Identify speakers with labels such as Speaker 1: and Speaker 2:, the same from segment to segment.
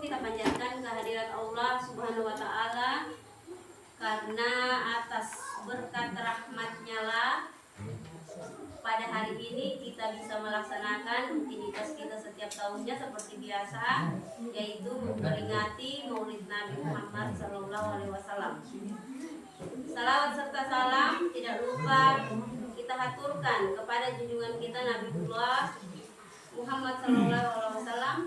Speaker 1: kita panjatkan kehadirat Allah Subhanahu wa Ta'ala, karena atas berkat rahmat-Nya lah pada hari ini kita bisa melaksanakan rutinitas kita setiap tahunnya seperti biasa, yaitu memperingati Maulid Nabi Muhammad SAW. Salawat serta salam tidak lupa kita haturkan kepada junjungan kita Nabiullah Muhammad SAW,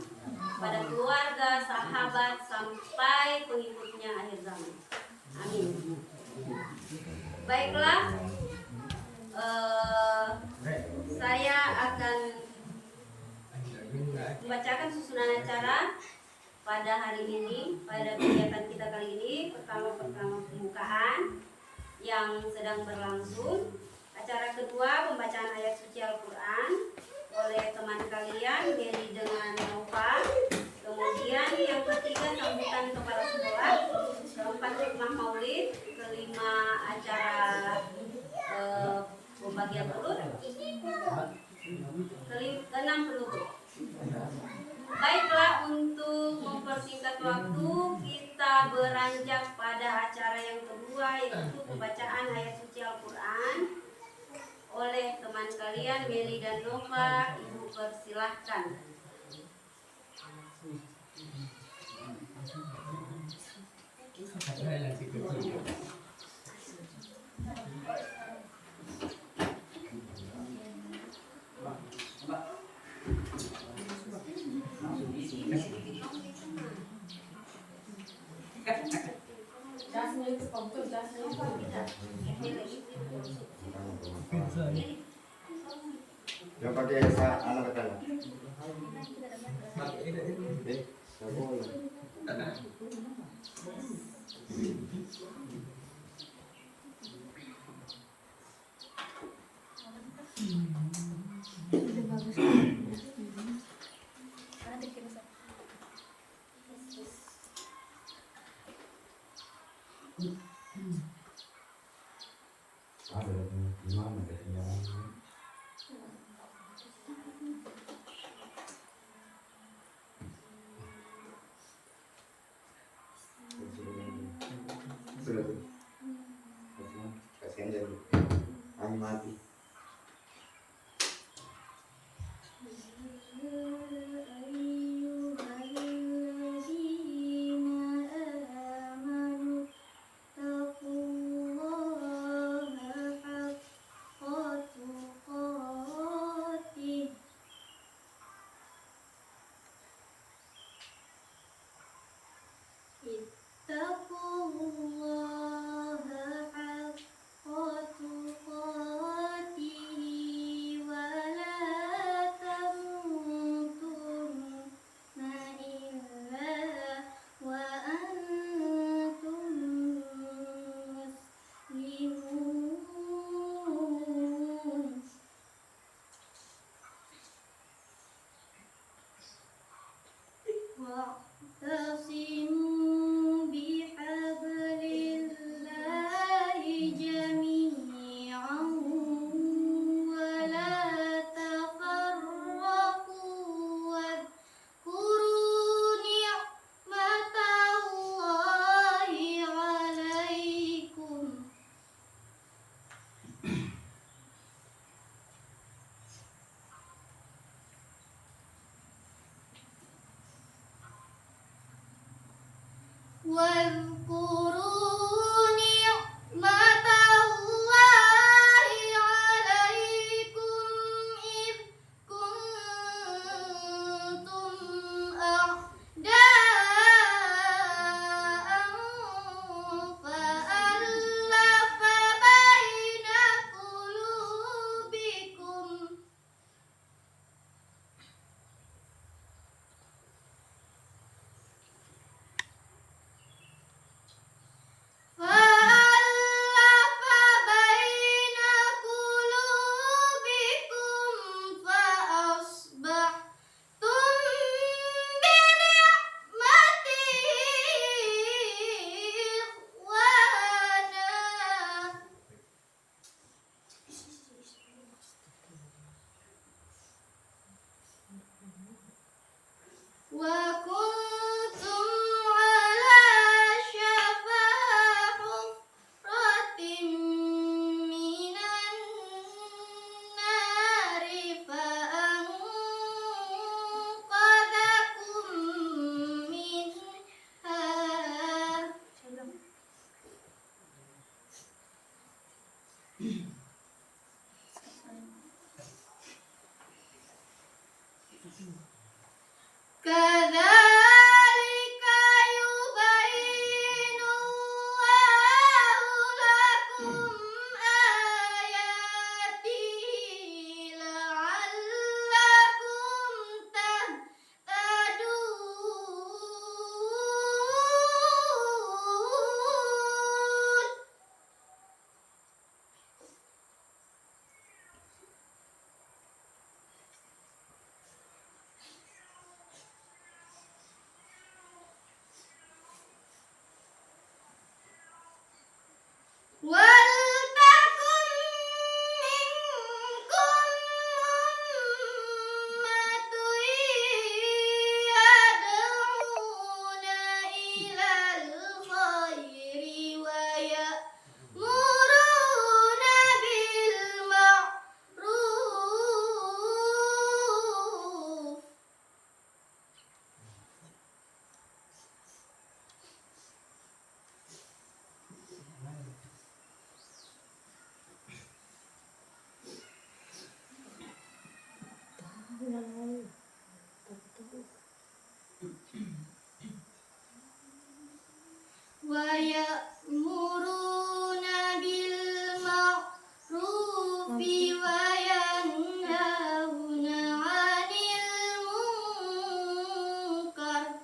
Speaker 1: pada keluarga, sahabat, sampai pengikutnya akhir zaman. Amin. Baiklah, saya akan membacakan susunan acara pada hari ini, pada kegiatan kita kali ini. Pertama pembukaan yang sedang berlangsung. Acara kedua pembacaan ayat suci Al-Quran oleh teman kalian Mary dengan Nova. Kemudian yang ketiga sambutan kepala sekolah, keempat hikmah maulid, kelima acara pembagian pelut, keenam penutup. Baiklah, untuk mempersingkat waktu kita beranjak pada acara yang kedua, yaitu pembacaan ayat suci Al-Quran oleh teman kalian Meli dan Nova. Ibu persilahkan.
Speaker 2: Yang pakai anak kecil. Kasihan jadi kami mati.
Speaker 3: Kadzalika yubayyinullahu lakum ayatihi la'allakum tahtadun. Waltakum minkum ummatun yad'una ilal khairi wa ya'muruna bil ma'ruf. Wa ya'muruna bil ma'rufi wa yanhauna 'anil munkar.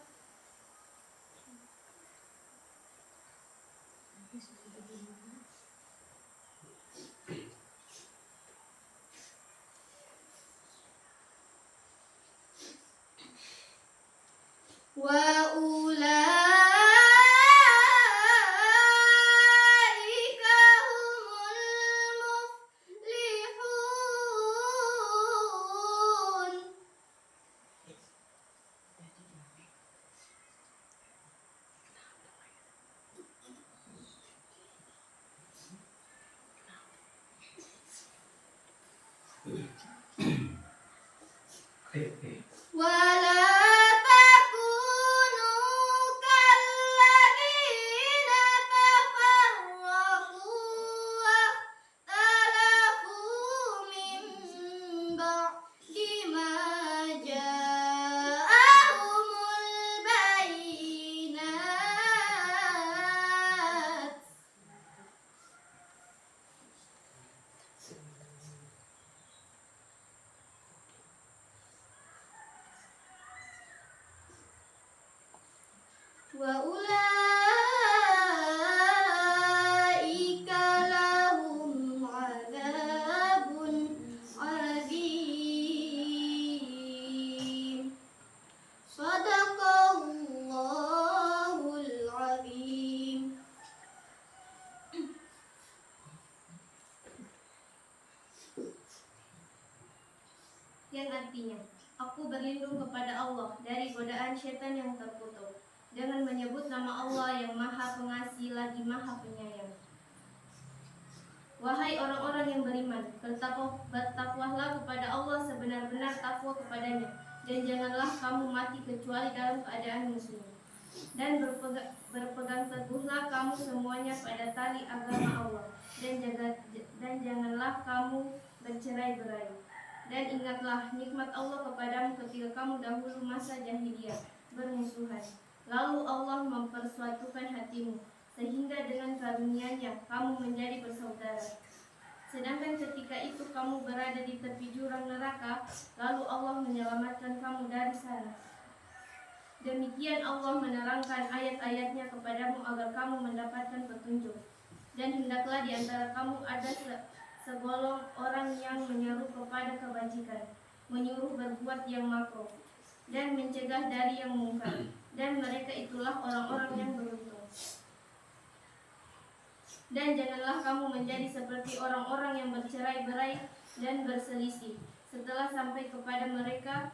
Speaker 3: Wa ulaika humul muflihun. Wala takunu kalladzina tafarraqu wa ikhtalafu min ba'di ma ja'ahumul bayyinat. Wa ulaika lahum 'adzabun 'adzim. Shadaqallahul 'adzim. Yang artinya, aku berlindung kepada Allah dari godaan syaitan yang terkutuk dengan menyebut nama Allah yang Maha Pengasih lagi Maha Penyayang. Wahai orang-orang yang beriman, bertakwalah kepada Allah sebenar-benar takwa kepadanya, dan janganlah kamu mati kecuali dalam keadaan muslim. Dan berpegang teguhlah kamu semuanya pada tali agama Allah, dan janganlah kamu bercerai-berai. Dan ingatlah nikmat Allah kepadamu ketika kamu dahulu masa jahiliyah bermusuhan. Lalu Allah mempersuatukan hatimu, sehingga dengan karunia-Nya kamu menjadi bersaudara. Sedangkan ketika itu kamu berada di tepi jurang neraka, lalu Allah menyelamatkan kamu dari sana. Demikian Allah menerangkan ayat-ayat-Nya kepadamu agar kamu mendapatkan petunjuk. Dan hendaklah di antara kamu ada segolong orang yang menyeru kepada kebajikan, menyuruh berbuat yang makruh, dan mencegah dari yang mungkar. Dan mereka itulah orang-orang yang beruntung. Dan janganlah kamu menjadi seperti orang-orang yang bercerai-berai dan berselisih setelah sampai kepada mereka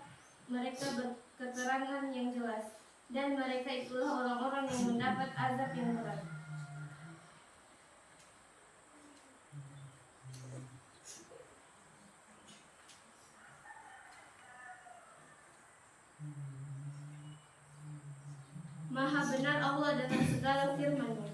Speaker 3: keterangan yang jelas. Dan mereka itulah orang-orang yang mendapat azab yang berat. Maha benar Allah dengan segala firman-Nya.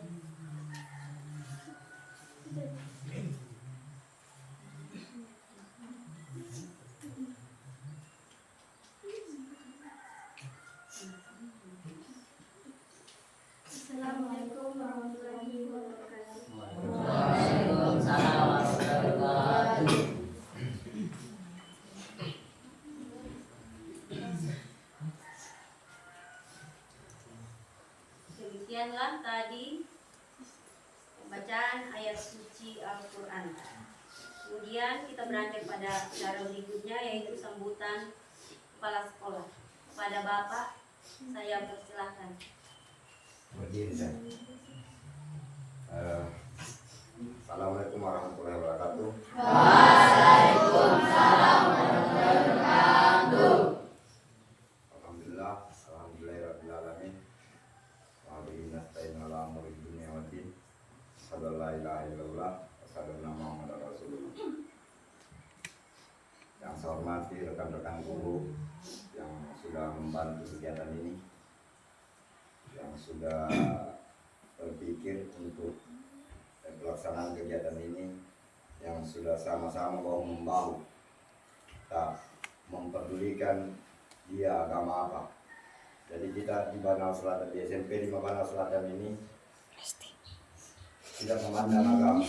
Speaker 1: pembacaan ayat suci Al-Quran. Kemudian kita beranjak pada acara berikutnya, yaitu sambutan kepala sekolah. Kepada Bapak, saya persilahkan.
Speaker 2: Berdiri saya. Assalamualaikum warahmatullahi wabarakatuh. Alhamdulillah, alhamdulillahirobbilalamin. Wa bihi nasta'inu ala umuri dunya waddin. Asyhadu an la ilaha illallah wa asyhadu anna Muhammadar Rasulullah. Yang saya hormati rekan-rekan guru yang sudah membantu kegiatan ini, yang sudah berpikir untuk pelaksanaan kegiatan ini, yang sudah sama-sama bahu-membahu tak memperdulikan dia agama apa. Jadi kita di Banau Selatan, di SMP 5 Banau Selatan ini tidak memandang agama,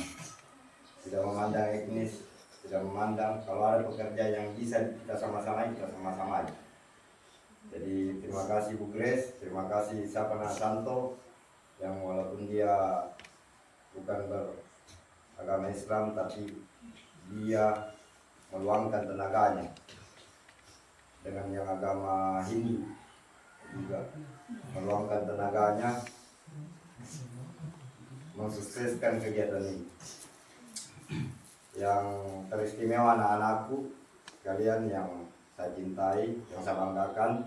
Speaker 2: tidak memandang etnis, tidak memandang. Kalau ada pekerja yang bisa kita sama-sama, kita sama-sama. Jadi terima kasih Bu Grace, terima kasih Sapana Santo yang walaupun dia bukan beragama Islam, tapi dia meluangkan tenaganya dengan yang agama Hindu juga meluangkan tenaganya mensukseskan kegiatan ini. Yang teristimewa anak-anakku kalian yang saya cintai, yang saya banggakan,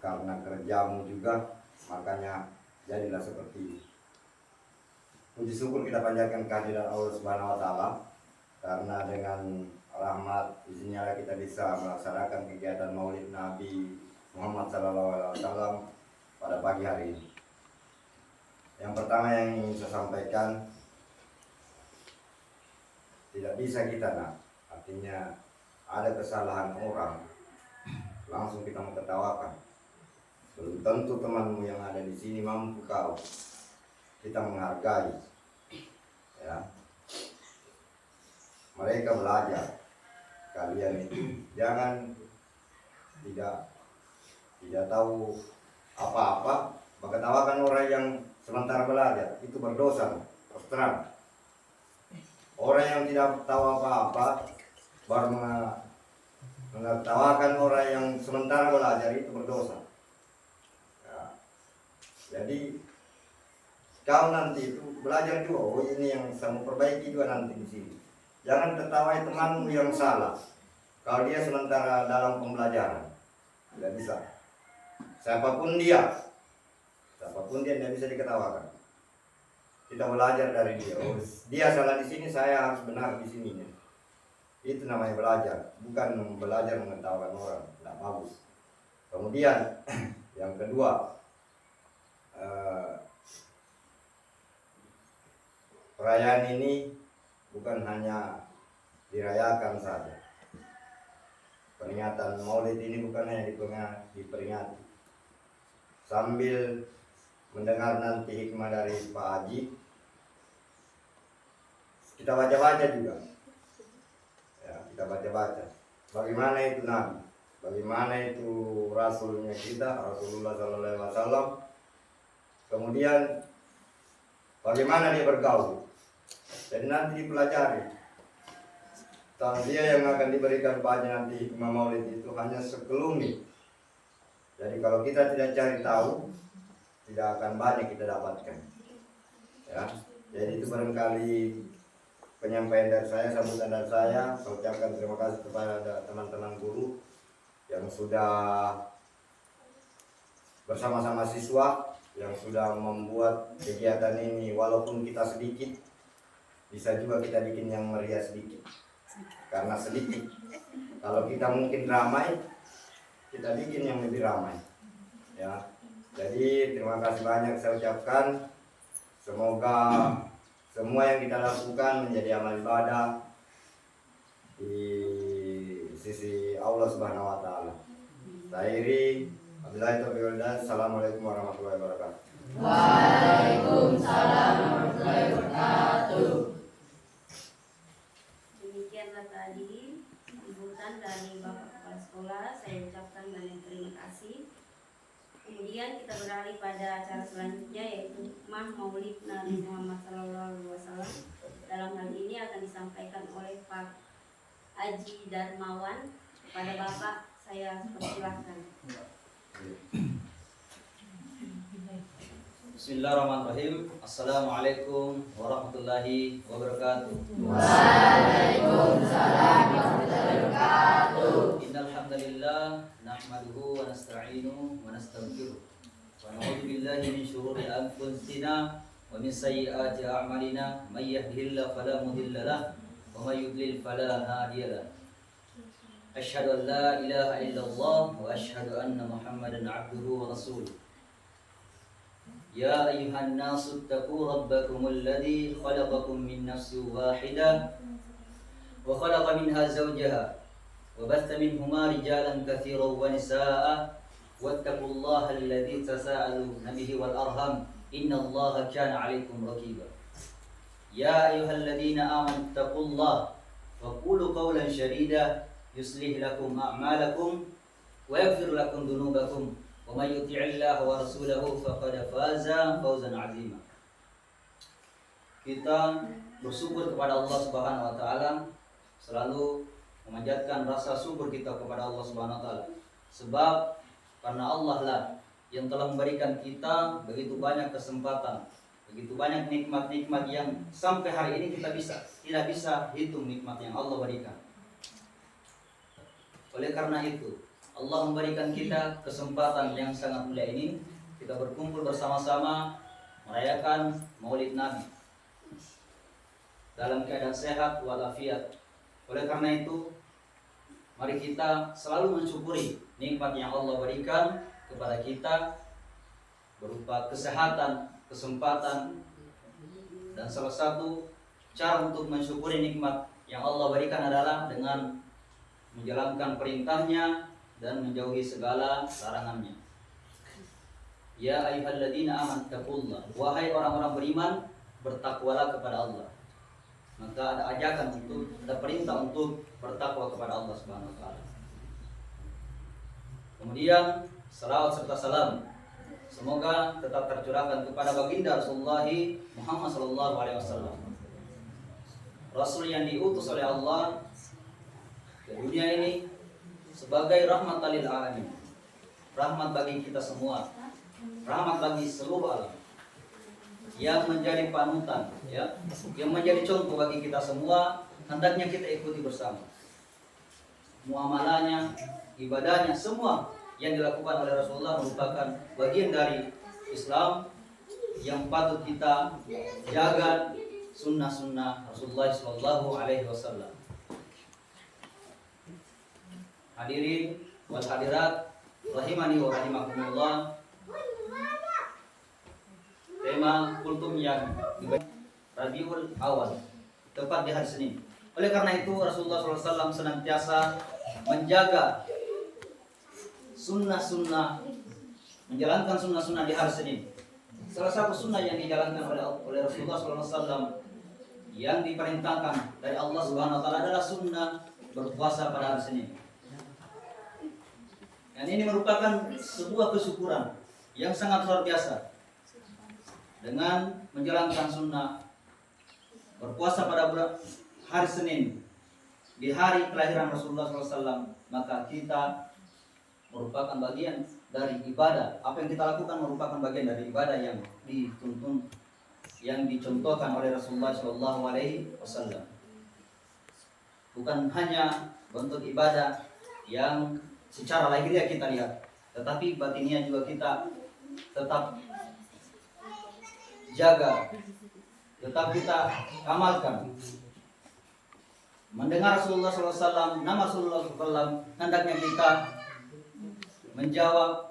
Speaker 2: karena kerjamu juga makanya jadilah seperti ini. Puji syukur kita panjatkan kehadiran Allah Subhanahu wa taala, karena dengan rahmat izinnya kita bisa melaksanakan kegiatan Maulid Nabi Muhammad SAW pada pagi hari ini. Yang pertama yang ingin saya sampaikan, tidak bisa kita artinya ada kesalahan orang langsung kita mengetawakan. Belum tentu temanmu yang ada di sini mampu kau kita menghargai, ya. Mereka belajar, kalian itu jangan tidak tahu apa-apa mengetawakan orang yang sementara belajar, itu berdosa. Terus terang, orang yang tidak tahu apa-apa baru mengetawakan orang yang sementara belajar, itu berdosa. Ya. Jadi kau nanti itu belajar juga, oh ini yang saya mau perbaiki juga nanti di sini. Jangan tertawai temanmu yang salah kalau dia sementara dalam pembelajaran. Tidak bisa. Siapapun dia tidak bisa diketawakan. Kita belajar dari dia. Oh, dia salah di sini, saya harus benar di sini. Itu namanya belajar, bukan belajar mengetawakan orang. Tidak bagus. Kemudian yang kedua, perayaan ini bukan hanya dirayakan saja. Peringatan Maulid ini bukan hanya diperingati. Sambil mendengar nanti hikmah dari Pak Haji, kita baca-baca juga. Ya, kita baca-baca. Bagaimana itu Nabi? Bagaimana itu Rasulnya kita, Rasulullah SAW. Kemudian bagaimana dia bergaul. Dan nanti dipelajari. Tausiah yang akan diberikan Pak Haji nanti hikmah Maulid itu hanya sekelumit. Jadi kalau kita tidak cari tahu, tidak akan banyak kita dapatkan. Ya, jadi itu barangkali penyampaian dari saya, sambutan dari saya. Saya ucapkan terima kasih kepada teman-teman guru yang sudah bersama-sama siswa, yang sudah membuat kegiatan ini. Walaupun kita sedikit, bisa juga kita bikin yang meriah sedikit. Karena sedikit, kalau kita mungkin ramai, kita bikin yang lebih ramai. Ya, jadi terima kasih banyak saya ucapkan. Semoga semua yang kita lakukan menjadi amal ibadah di sisi Allah Subhanahu wa taala. Saya Assalamualaikum warahmatullahi wabarakatuh.
Speaker 3: Waalaikumsalam warahmatullahi wabarakatuh.
Speaker 1: Demikianlah tadi sambutan dari Bapak Kepala Sekolah. Saya ucapkan banyak terima kasih. Kemudian kita beralih pada acara selanjutnya, yaitu hikmah Maulid Nabi Muhammad SAW. Dalam hal ini akan disampaikan oleh Pak Aji Darmawan. Kepada Bapak saya persilahkan.
Speaker 4: Bismillahirrahmanirrahim. Assalamualaikum warahmatullahi wabarakatuh.
Speaker 5: Waalaikumsalam warahmatullahi wabarakatuh.
Speaker 4: Innal hamdalillah nahmaduhu wa nasta'inuhu wa nastaghfiruh. Wa na'udzu billahi min shururi anfusina wa min sayyiati a'malina. May yahdihillahu fala mudilla lahu wa may yudlil fala hadiya lahu. Asyhadu an la ilaha illallah wa asyhadu anna Muhammadan 'abduhu wa rasuluh. يا أيها الناس اتقوا ربكم الذي خلقكم من نفس واحدة وخلق منها زوجها وبث منهما رجالا كثيرا ونساء واتقوا الله الذي تساءلون به والأرحام إن الله كان عليكم رقيبا يا أيها الذين آمنوا اتقوا الله وقولوا قولا سديدا يصلح لكم أعمالكم ويغفر لكم ذنوبكم ومن يطع الله ورسوله فقد فاز فوزا عظيما. Kita bersyukur kepada Allah Subhanahu wa taala, selalu memanjatkan rasa syukur kita kepada Allah Subhanahu wa taala. Sebab karena Allah lah yang telah memberikan kita begitu banyak kesempatan, begitu banyak nikmat-nikmat yang sampai hari ini kita tidak bisa hitung nikmat yang Allah berikan. Oleh karena itu Allah memberikan kita kesempatan yang sangat mulia ini, kita berkumpul bersama-sama merayakan Maulid Nabi dalam keadaan sehat walafiat. Oleh karena itu, mari kita selalu mensyukuri nikmat yang Allah berikan kepada kita berupa kesehatan, kesempatan, dan salah satu cara untuk mensyukuri nikmat yang Allah berikan adalah dengan menjalankan perintahnya dan menjauhi segala larangannya. Ya ayyuhalladzina amanu taqullah, wahai orang-orang beriman, bertakwalah kepada Allah. Maka ada ajakan ada perintah untuk bertakwa kepada Allah Subhanahu wa taala. Kemudian salawat serta salam semoga tetap tercurahkan kepada baginda Rasulullah Muhammad sallallahu alaihi wasallam. Rasul yang diutus oleh Allah ke dunia ini sebagai rahmat lil alamin, rahmat bagi kita semua, rahmat bagi seluruh alam, yang menjadi panutan, ya, yang menjadi contoh bagi kita semua, hendaknya kita ikuti bersama. Muamalahnya, ibadahnya, semua yang dilakukan oleh Rasulullah merupakan bagian dari Islam yang patut kita jaga, sunnah-sunnah Rasulullah Sallallahu Alaihi Wasallam. Hadirin wal hadirat rahimani wa rahimakumullah. Tema kultum yang Rabiul Awal tepat di hari Senin. Oleh karena itu Rasulullah SAW senantiasa menjaga sunnah-sunnah, menjalankan sunnah-sunnah di hari Senin. Salah satu sunnah yang dijalankan oleh Rasulullah SAW yang diperintahkan dari Allah Subhanahu Wa Taala adalah sunnah berpuasa pada hari Senin. Dan ini merupakan sebuah kesyukuran yang sangat luar biasa. Dengan menjalankan sunnah berpuasa pada hari Senin di hari kelahiran Rasulullah SAW, maka kita merupakan bagian dari ibadah. Apa yang kita lakukan merupakan bagian dari ibadah yang dituntun, yang dicontohkan oleh Rasulullah SAW. Bukan hanya bentuk ibadah yang secara lahiriah kita lihat, tetapi batinnya juga kita tetap jaga, tetap kita amalkan. Mendengar Rasulullah SAW, nama Rasulullah SAW, hendaknya kita menjawab,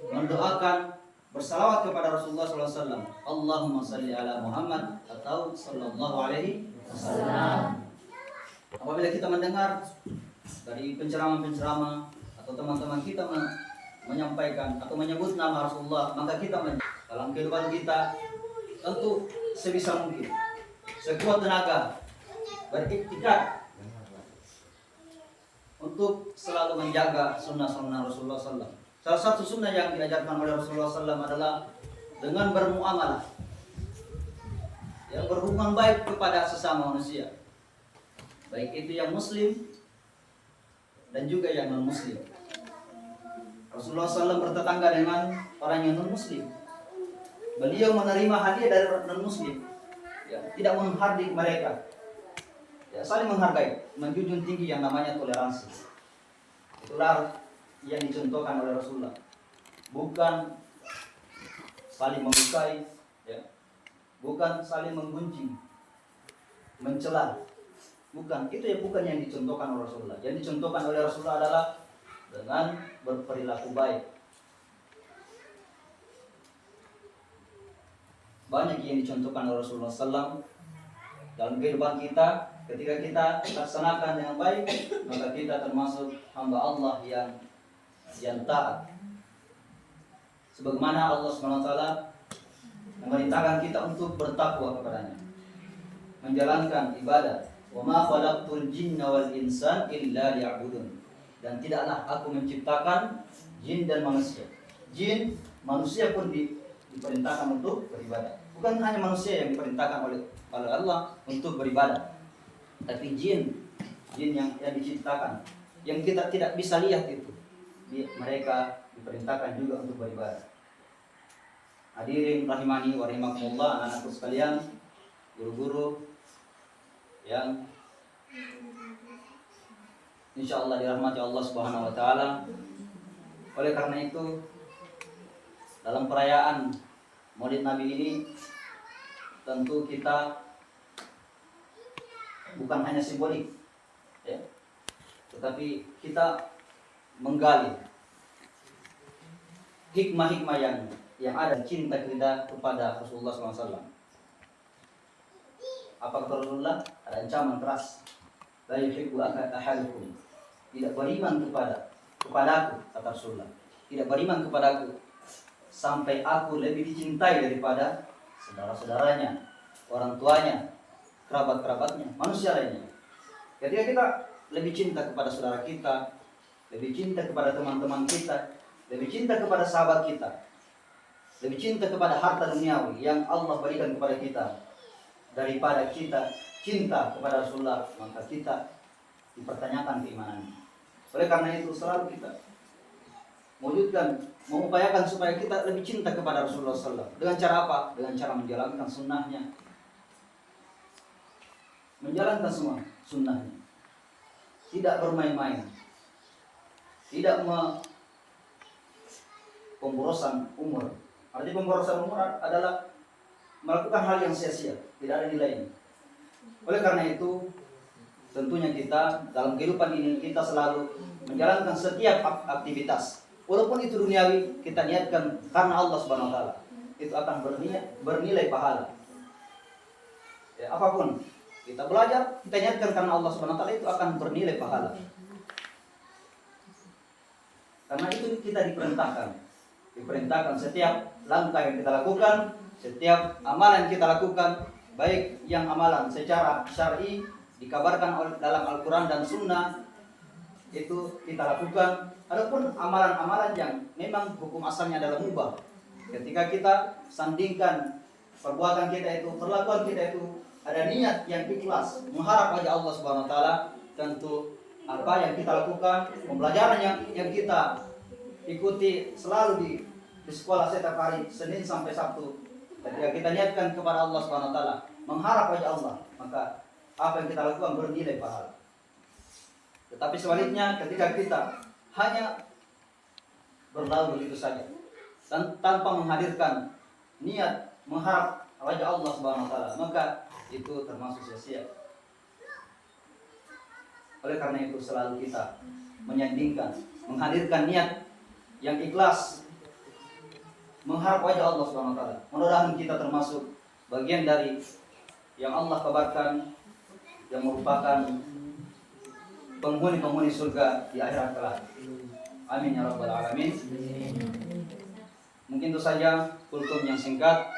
Speaker 4: mendoakan, bersalawat kepada Rasulullah SAW. Allahumma salli ala Muhammad atau sallallahu alaihi wasallam. Apabila kita mendengar dari penceramah-penceramah atau teman-teman kita menyampaikan atau menyebut nama Rasulullah, maka kita dalam kehidupan kita tentu sebisa mungkin, sekuat tenaga, beriktikad untuk selalu menjaga sunnah-sunnah Rasulullah SAW. Salah satu sunnah yang diajarkan oleh Rasulullah SAW adalah dengan bermuamalah, ya, berhubungan baik kepada sesama manusia, baik itu yang muslim dan juga yang non muslim. Rasulullah SAW bertetangga dengan orang yang non muslim. Beliau menerima hadiah dari non muslim, ya, tidak menghardik mereka, ya, saling menghargai, menjunjung tinggi yang namanya toleransi. Itulah yang dicontohkan oleh Rasulullah, bukan saling melukai, ya, bukan saling menggunjing, mencela, bukan. Itu ya bukan yang dicontohkan oleh Rasulullah. Yang dicontohkan oleh Rasulullah adalah dengan berperilaku baik. Banyak yang dicontohkan oleh Rasulullah SAW dalam kehidupan kita. Ketika kita laksanakan dengan baik, maka kita termasuk hamba Allah yang taat. Sebagaimana Allah SWT memerintahkan kita untuk bertakwa kepadanya, menjalankan ibadah. Wa ma khalaqtul jinna wal insan illa liya'budun. Dan tidaklah aku menciptakan jin dan manusia. Jin, manusia pun diperintahkan untuk beribadah. Bukan hanya manusia yang diperintahkan oleh Allah untuk beribadah, tapi jin yang diciptakan, yang kita tidak bisa lihat itu, mereka diperintahkan juga untuk beribadah. Hadirin rahimani wa rahimakumullah, anak-anakku sekalian, guru-guru yang insyaallah dirahmati Allah Subhanahu wa taala. Oleh karena itu, dalam perayaan Maulid Nabi ini tentu kita bukan hanya simbolik, ya, tetapi kita menggali hikmah-hikmah yang ada, cinta kita kepada Rasulullah SAW. Apa kata Rasulullah? Ada ancaman keras. La yuhibbu ahadukum, tidak beriman kepadaku, kata Rasulullah. Tidak beriman kepadaku sampai aku lebih dicintai daripada saudara-saudaranya, orang tuanya, kerabat-kerabatnya, manusia lainnya. Ketika kita lebih cinta kepada saudara kita, lebih cinta kepada teman-teman kita, lebih cinta kepada sahabat kita, lebih cinta kepada harta duniawi yang Allah berikan kepada kita daripada kita cinta kepada Rasulullah, maka kita dipertanyakan keimanannya. Oleh karena itu selalu kita mengupayakan supaya kita lebih cinta kepada Rasulullah SAW. Dengan cara apa? Dengan cara menjalankan sunnahnya, menjalankan semua sunnahnya, tidak bermain-main, tidak pemborosan umur. Arti pemborosan umur adalah melakukan hal yang sia-sia, tidak ada nilainya. Oleh karena itu, tentunya kita dalam kehidupan ini kita selalu menjalankan setiap aktivitas, walaupun itu duniawi, kita niatkan karena Allah Subhanahu wa taala, itu akan bernilai pahala. Ya, apapun kita belajar, kita niatkan karena Allah Subhanahu wa taala, itu akan bernilai pahala. Karena itu kita diperintahkan setiap langkah yang kita lakukan, setiap amalan yang kita lakukan, baik yang amalan secara syar'i dikabarkan dalam Al-Quran dan Sunnah, itu kita lakukan. Adapun amalan-amalan yang memang hukum asalnya adalah mubah, ketika kita sandingkan perbuatan kita itu, perlakuan kita itu, ada niat yang ikhlas, mengharap wajah Allah Subhanahu wa taala, tentu apa yang kita lakukan, pembelajaran yang kita ikuti selalu di sekolah setiap hari Senin sampai Sabtu, ketika kita niatkan kepada Allah Subhanahu wa taala, mengharap wajah Allah, maka apa yang kita lakukan bernilai pahala. Tetapi sebaliknya, ketika kita hanya berlalu begitu saja dan tanpa menghadirkan niat mengharap wajah Allah Subhanahu wa taala, maka itu termasuk sia-sia. Oleh karena itu selalu kita menyandingkan, menghadirkan niat yang ikhlas, mengharap wajah Allah Subhanahu wa taala. Mudah-mudahan kita termasuk bagian dari yang Allah kabarkan, yang merupakan penghuni surga di akhirat kelak. Amin ya rabbal alamin. Mungkin itu saja kultum yang singkat.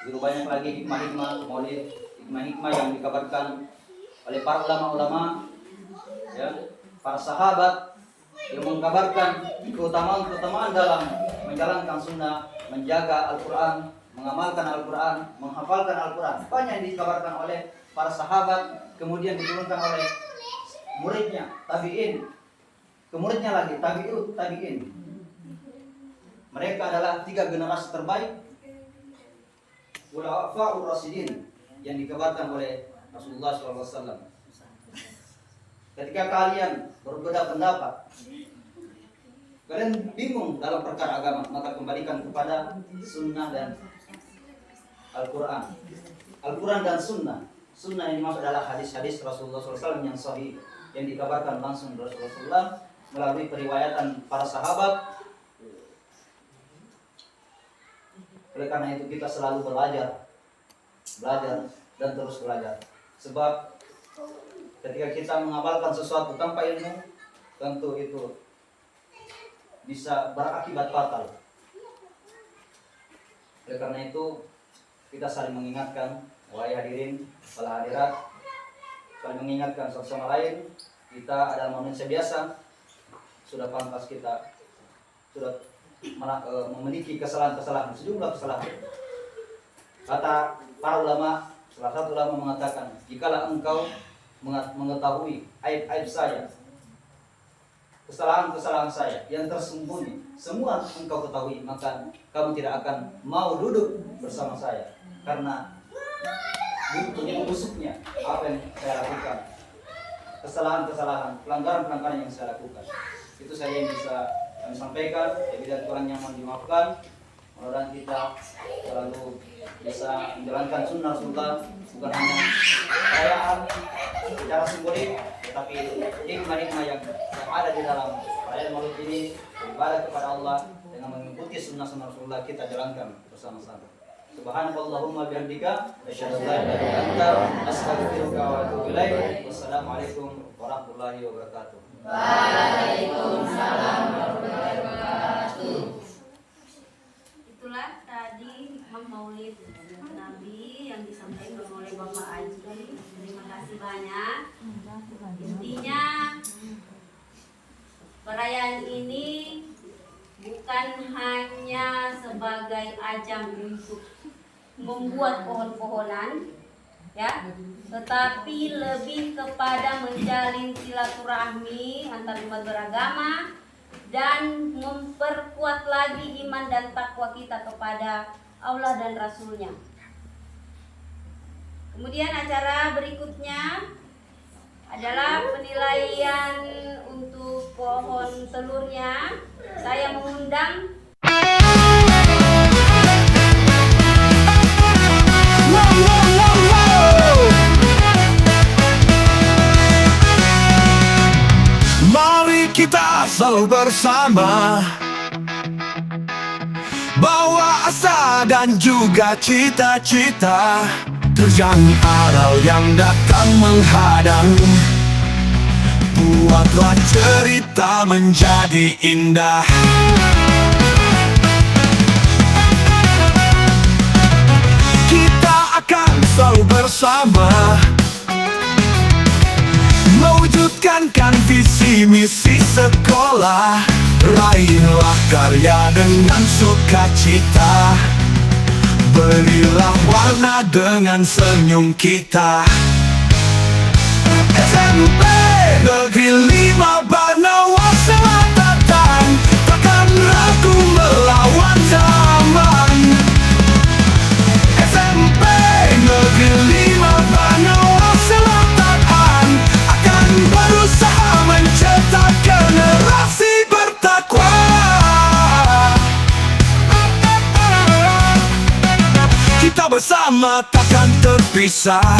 Speaker 4: Begitu banyak lagi hikmah-hikmah Maulid, hikmah-hikmah yang dikabarkan oleh para ulama-ulama, ya, para sahabat yang mengkabarkan keutamaan dalam menjalankan sunnah, menjaga Al-Quran, mengamalkan Al-Quran, menghafalkan Al-Quran. Banyak yang dikabarkan oleh para sahabat, kemudian diturunkan oleh muridnya, tabi'in, ke muridnya lagi, tabi'in. Mereka adalah 3 generasi terbaik Khulafaur Rasyidin yang dikabarkan oleh Rasulullah SAW. Ketika kalian berbeda pendapat, kalian bingung dalam perkara agama, maka kembalikan kepada sunnah dan Al-Quran. Al-Quran dan sunnah. Sunnah yang dimaksud adalah hadis-hadis Rasulullah SAW yang sahih, yang dikabarkan langsung dari Rasulullah melalui periwayatan para sahabat. Oleh karena itu kita selalu belajar dan terus belajar. Sebab ketika kita mengamalkan sesuatu tanpa ilmu, tentu itu bisa berakibat fatal. Oleh karena itu kita saling mengingatkan, wahai hadirin, para hadirat, saling mengingatkan satu sama lain. Kita adalah manusia biasa, sudah pantas kita memiliki kesalahan-kesalahan, sejumlah kesalahan. Kata para ulama, salah satu ulama mengatakan, jikalau engkau mengetahui aib-aib saya, kesalahan-kesalahan saya yang tersembunyi, semua engkau ketahui, maka kamu tidak akan mau duduk bersama saya, karena begitu busuknya apa yang saya lakukan, kesalahan-kesalahan, pelanggaran-pelanggaran yang saya lakukan. Itu saja yang bisa kami sampaikan. Jadi dan kurangnya mohon dimaafkan. Mudah-mudahan kita selalu bisa menjalankan sunnah Rasulullah, bukan hanya perayaan secara simbolik, tetapi hikmah-hikmah yang ada di dalam perayaan Maulid ini, beribadah kepada Allah dengan mengikuti sunnah-sunnah Rasulullah, kita jalankan bersama-sama. Subhanallahumma bihamdika asyhadu an la ilaha illa anta astaghfiruka wa atubu ilaik. Wassalamualaikum warahmatullahi wabarakatuh.
Speaker 5: Waalaikumsalam warahmatullahi wabarakatuh.
Speaker 1: Itulah tadi hikmah Maulid Nabi yang disampaikan oleh Bapak Aji. Terima kasih banyak. Intinya perayaan ini bukan hanya sebagai ajang untuk membuat pohon-pohonan, ya, tetapi lebih kepada menjalin silaturahmi antar umat beragama dan memperkuat lagi iman dan takwa kita kepada Allah dan Rasulnya. Kemudian acara berikutnya adalah penilaian untuk pohon telurnya. Saya mengundang
Speaker 6: Mari kita selalu bersama, bawa asa dan juga cita-cita, terjang aral yang datang menghadang. Buatlah cerita menjadi indah. Kita akan selalu bersama, mewujudkan visi misi sekolah. Raihlah karya dengan sukacita, berilah warna dengan senyum kita. SMP Negeri 5 Banawa Selatan, takkan ragu melawan zaman. SMP Negeri 5 Banawa Selatan akan berusaha mencetak generasi bertakwa. Kita bersama takkan terpisah,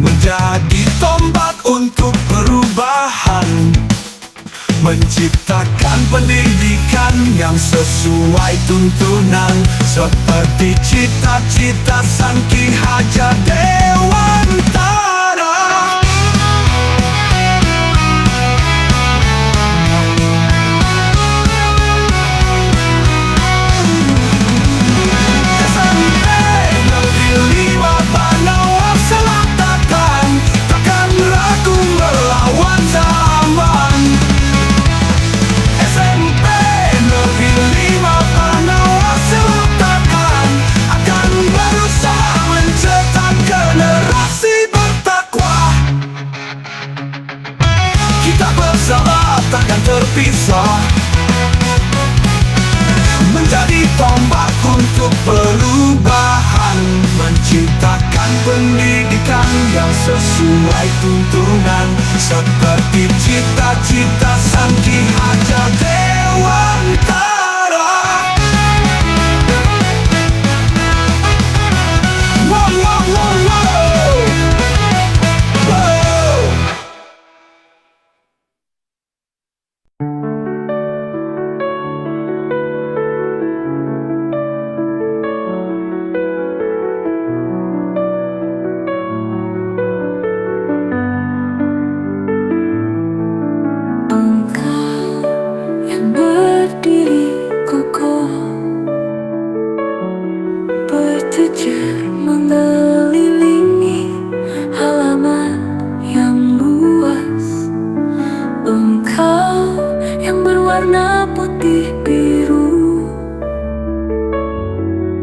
Speaker 6: menjadi tombak untuk perubahan, menciptakan pendidikan yang sesuai tuntunan, seperti cita-cita Sang Ki Hajar Dewantara. SMP Negeri 5 Banawa Selatan, takkan ragu melawan zaman. SMP Negeri 5 Banawa Selatan untuk perubahan, menciptakan pendidikan yang sesuai tuntunan, seperti cita-cita Sang Ki Hajar Dewantara. Wow, wow, wow, wow. Wow.
Speaker 5: Engkau yang berdiri kokoh, bertujuan mengelilingi halaman yang luas. Engkau yang berwarna putih biru,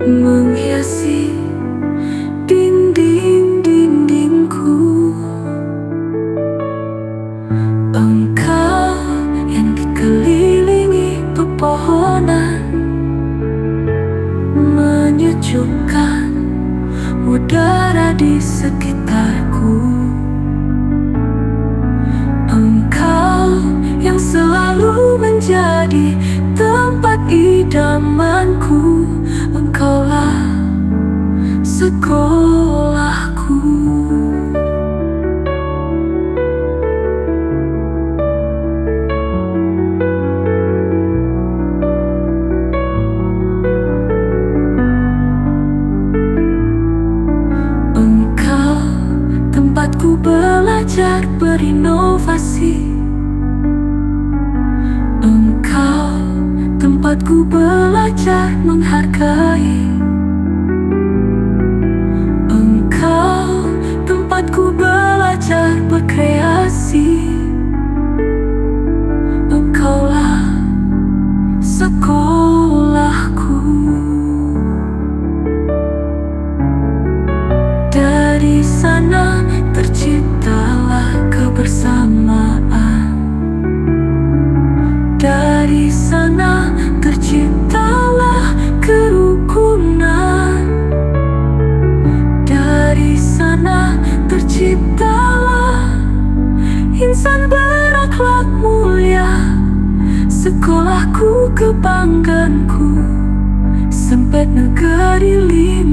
Speaker 5: menghiasi dinding-dindingku. Engkau yang dikelilingi pepohonan, menyejukkan udara di sekitarku. Engkau yang selalu menjadi tempat idamanku. Engkaulah sekolahku. Engkau tempatku belajar berinovasi. Engkau tempatku belajar menghargai. Engkau tempatku belajar berkreasi. Engkaulah sekolahku. Dari sana terciptalah kebersamaan. Dari sana terciptalah kerukunan. Dari sana terciptalah insan berakhlak mulia. Sekolahku kebanggaanku, Sempet Negeri 5.